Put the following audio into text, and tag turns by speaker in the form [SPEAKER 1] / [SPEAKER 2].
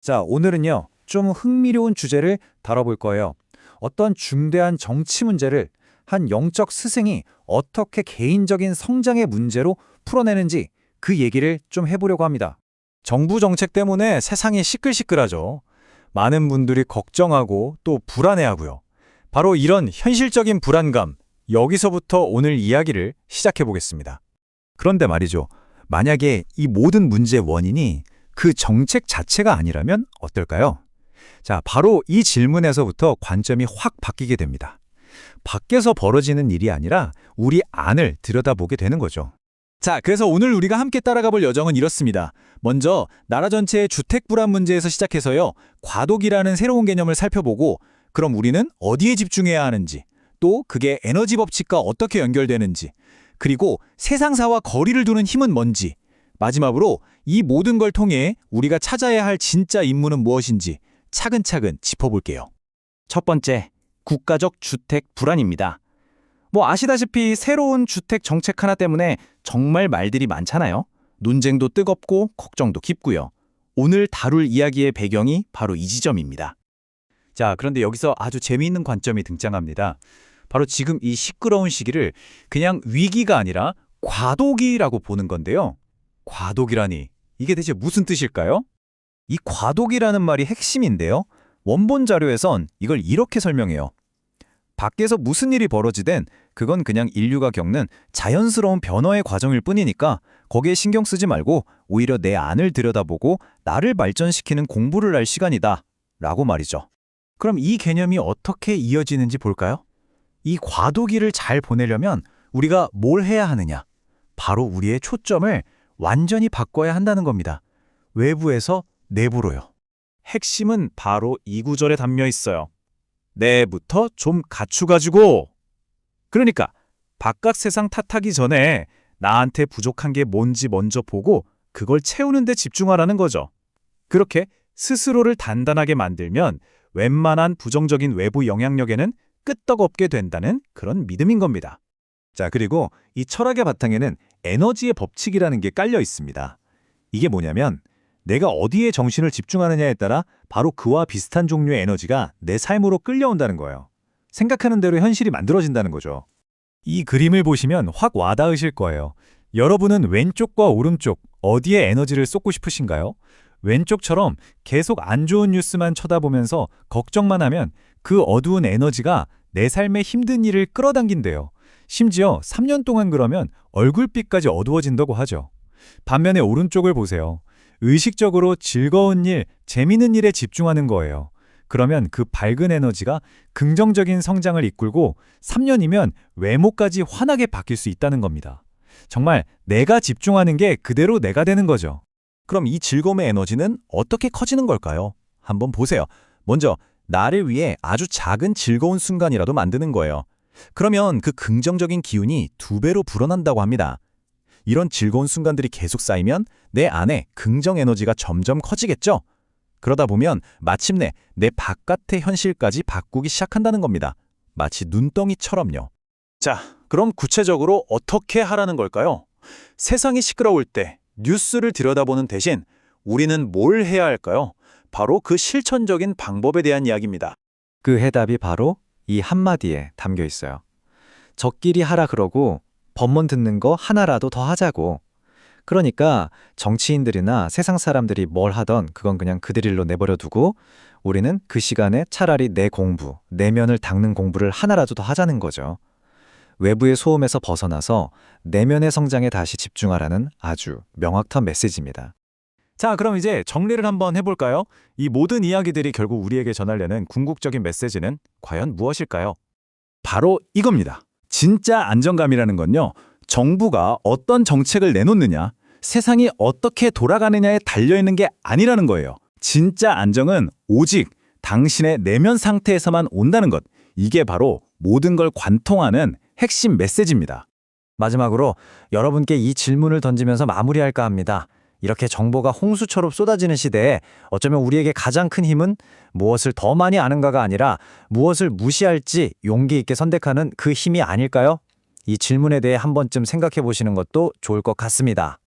[SPEAKER 1] 자, 오늘은요, 좀 흥미로운 주제를 다뤄볼 거예요. 어떤 중대한 정치 문제를 한 영적 스승이 어떻게 개인적인 성장의 문제로 풀어내는지 그 얘기를 좀 해보려고 합니다. 정부 정책 때문에 세상이 시끌시끌하죠. 많은 분들이 걱정하고 또 불안해하고요. 바로 이런 현실적인 불안감, 여기서부터 오늘 이야기를 시작해 보겠습니다. 그런데 말이죠. 만약에 이 모든 문제의 원인이 그 정책 자체가 아니라면 어떨까요? 자, 바로 이 질문에서부터 관점이 확 바뀌게 됩니다. 밖에서 벌어지는 일이 아니라 우리 안을 들여다보게 되는 거죠. 자, 그래서 오늘 우리가 함께 따라가 볼 여정은 이렇습니다. 먼저 나라 전체의 주택 불안 문제에서 시작해서요. 과도기라는 새로운 개념을 살펴보고 그럼 우리는 어디에 집중해야 하는지, 또 그게 에너지 법칙과 어떻게 연결되는지, 그리고 세상사와 거리를 두는 힘은 뭔지, 마지막으로 이 모든 걸 통해 우리가 찾아야 할 진짜 임무는 무엇인지 차근차근 짚어볼게요. 첫 번째, 국가적 주택 불안입니다. 아시다시피 새로운 주택 정책 하나 때문에 정말 말들이 많잖아요. 논쟁도 뜨겁고 걱정도 깊고요. 오늘 다룰 이야기의 배경이 바로 이 지점입니다. 자, 그런데 여기서 아주 재미있는 관점이 등장합니다. 바로 지금 이 시끄러운 시기를 그냥 위기가 아니라 과도기라고 보는 건데요. 과도기라니, 이게 대체 무슨 뜻일까요? 이 과도기라는 말이 핵심인데요. 원본 자료에선 이걸 이렇게 설명해요. 밖에서 무슨 일이 벌어지든 그건 그냥 인류가 겪는 자연스러운 변화의 과정일 뿐이니까 거기에 신경 쓰지 말고 오히려 내 안을 들여다보고 나를 발전시키는 공부를 할 시간이다 라고 말이죠. 그럼 이 개념이 어떻게 이어지는지 볼까요? 이 과도기를 잘 보내려면 우리가 뭘 해야 하느냐? 바로 우리의 초점을 완전히 바꿔야 한다는 겁니다. 외부에서 내부로요. 핵심은 바로 이 구절에 담겨 있어요. 내부터 좀 갖추가지고. 그러니까 바깥 세상 탓하기 전에 나한테 부족한 게 뭔지 먼저 보고 그걸 채우는 데 집중하라는 거죠. 그렇게 스스로를 단단하게 만들면 웬만한 부정적인 외부 영향력에는 끄떡없게 된다는 그런 믿음인 겁니다. 자, 그리고 이 철학의 바탕에는 에너지의 법칙이라는 게 깔려 있습니다. 이게 뭐냐면 내가 어디에 정신을 집중하느냐에 따라 바로 그와 비슷한 종류의 에너지가 내 삶으로 끌려온다는 거예요. 생각하는 대로 현실이 만들어진다는 거죠. 이 그림을 보시면 확 와닿으실 거예요. 여러분은 왼쪽과 오른쪽 어디에 에너지를 쏟고 싶으신가요? 왼쪽처럼 계속 안 좋은 뉴스만 쳐다보면서 걱정만 하면 그 어두운 에너지가 내 삶의 힘든 일을 끌어당긴대요. 심지어 3년 동안 그러면 얼굴빛까지 어두워진다고 하죠. 반면에 오른쪽을 보세요. 의식적으로 즐거운 일, 재미있는 일에 집중하는 거예요. 그러면 그 밝은 에너지가 긍정적인 성장을 이끌고 3년이면 외모까지 환하게 바뀔 수 있다는 겁니다. 정말 내가 집중하는 게 그대로 내가 되는 거죠. 그럼 이 즐거움의 에너지는 어떻게 커지는 걸까요? 한번 보세요. 먼저 나를 위해 아주 작은 즐거운 순간이라도 만드는 거예요. 그러면 그 긍정적인 기운이 2배로 불어난다고 합니다. 이런 즐거운 순간들이 계속 쌓이면 내 안에 긍정 에너지가 점점 커지겠죠? 그러다 보면 마침내 내 바깥의 현실까지 바꾸기 시작한다는 겁니다. 마치 눈덩이처럼요. 자, 그럼 구체적으로 어떻게 하라는 걸까요? 세상이 시끄러울 때 뉴스를 들여다보는 대신 우리는 뭘 해야 할까요? 바로 그 실천적인 방법에 대한 이야기입니다. 그 해답이 바로 이 한마디에 담겨 있어요. 적끼리 하라 그러고 법문 듣는 거 하나라도 더 하자고. 그러니까 정치인들이나 세상 사람들이 뭘 하던 그건 그냥 그들 일로 내버려 두고 우리는 그 시간에 차라리 내 공부, 내면을 닦는 공부를 하나라도 더 하자는 거죠. 외부의 소음에서 벗어나서 내면의 성장에 다시 집중하라는 아주 명확한 메시지입니다. 자, 그럼 이제 정리를 한번 해볼까요? 이 모든 이야기들이 결국 우리에게 전하려는 궁극적인 메시지는 과연 무엇일까요? 바로 이겁니다. 진짜 안정감이라는 건요, 정부가 어떤 정책을 내놓느냐, 세상이 어떻게 돌아가느냐에 달려있는 게 아니라는 거예요. 진짜 안정은 오직 당신의 내면 상태에서만 온다는 것. 이게 바로 모든 걸 관통하는 핵심 메시지입니다. 마지막으로 여러분께 이 질문을 던지면서 마무리할까 합니다. 이렇게 정보가 홍수처럼 쏟아지는 시대에 어쩌면 우리에게 가장 큰 힘은 무엇을 더 많이 아는가가 아니라 무엇을 무시할지 용기 있게 선택하는 그 힘이 아닐까요? 이 질문에 대해 한 번쯤 생각해 보시는 것도 좋을 것 같습니다.